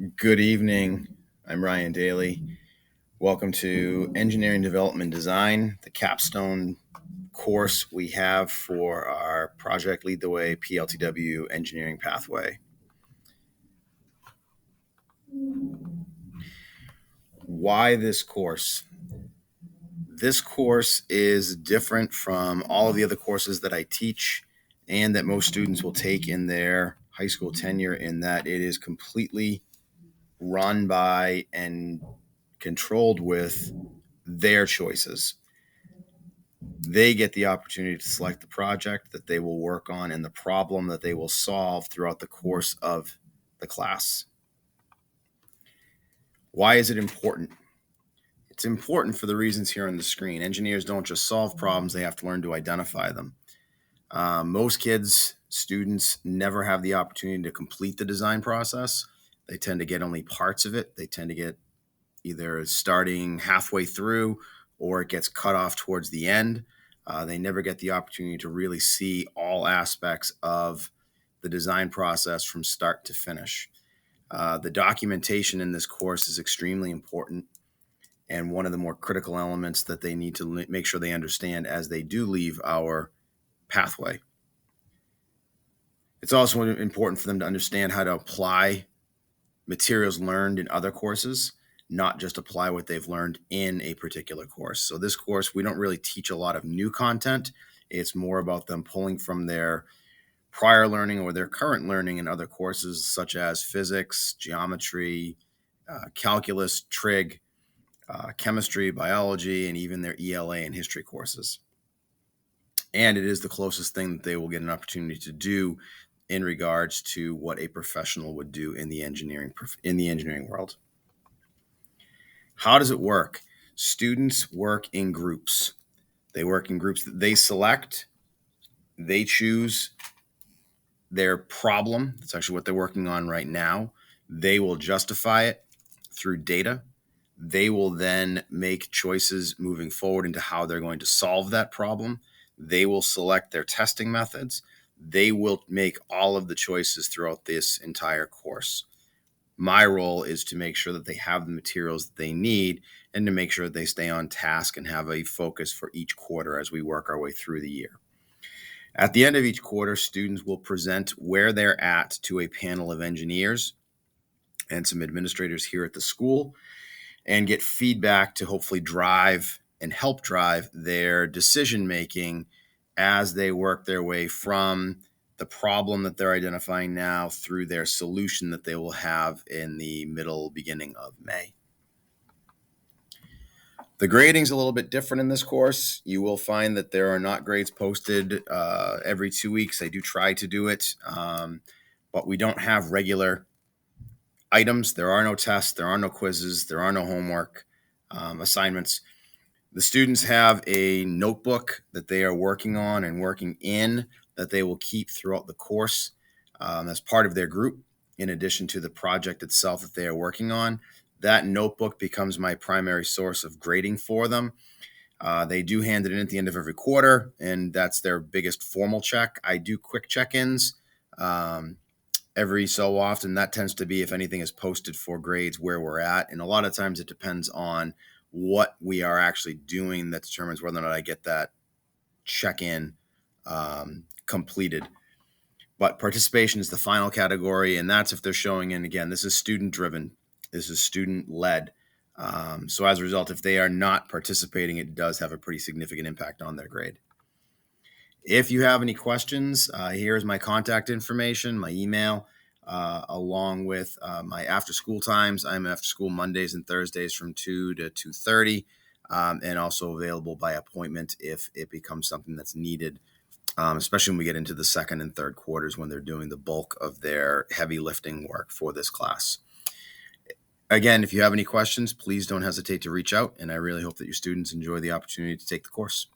Good evening. I'm Ryan Daly. Welcome to Engineering Development Design, the capstone course we have for our Project Lead the Way PLTW engineering pathway. Why this course? This course is different from all of the other courses that I teach and that most students will take in their high school tenure, in that it is completely run by and controlled with their choices. They get the opportunity to select the project that they will work on and the problem that they will solve throughout the course of the class. Why is it important? It's important for the reasons here on the screen. Engineers don't just solve problems, they have to learn to identify them. Most kids, students, never have the opportunity to complete the design process. They tend to get only parts of it. They tend to get either starting halfway through or it gets cut off towards the end. They never get the opportunity to really see all aspects of the design process from start to finish. The documentation in this course is extremely important and one of the more critical elements that they need to make sure they understand as they do leave our pathway. It's also important for them to understand how to apply materials learned in other courses, not just apply what they've learned in a particular course. So this course, we don't really teach a lot of new content. It's more about them pulling from their prior learning or their current learning in other courses such as physics, geometry, calculus, trig, chemistry, biology, and even their ELA and history courses. And it is the closest thing that they will get an opportunity to do in regards to what a professional would do in the engineering world. How does it work? Students work in groups. They work in groups that they select. They choose their problem. That's actually what they're working on right now. They will justify it through data. They will then make choices moving forward into how they're going to solve that problem. They will select their testing methods. They will make all of the choices throughout this entire course. My role is to make sure that they have the materials that they need and to make sure that they stay on task and have a focus for each quarter as we work our way through the year. At the end of each quarter, students will present where they're at to a panel of engineers and some administrators here at the school and get feedback to hopefully drive and help drive their decision making as they work their way from the problem that they're identifying now through their solution that they will have in the beginning of May. The grading is a little bit different in this course. You will find that there are not grades posted every 2 weeks. I do try to do it, but we don't have regular items. There are no tests. There are no quizzes. There are no homework assignments. The students have a notebook that they are working on and working in that they will keep throughout the course as part of their group, in addition to the project itself that they are working on. That notebook becomes my primary source of grading for them. They do hand it in at the end of every quarter, and that's their biggest formal check. I do quick check-ins every so often. That tends to be if anything is posted for grades where we're at. And a lot of times it depends on what we are actually doing that determines whether or not I get that check-in completed. But participation is the final category, and that's if they're showing in. Again, this is student-driven. This is student-led. So as a result, if they are not participating, it does have a pretty significant impact on their grade. If you have any questions, here's my contact information, my email, along with my after-school times. I'm after school Mondays and Thursdays from 2 to 2:30, and also available by appointment if it becomes something that's needed, especially when we get into the second and third quarters when they're doing the bulk of their heavy lifting work for this class. Again, if you have any questions, please don't hesitate to reach out, and I really hope that your students enjoy the opportunity to take the course.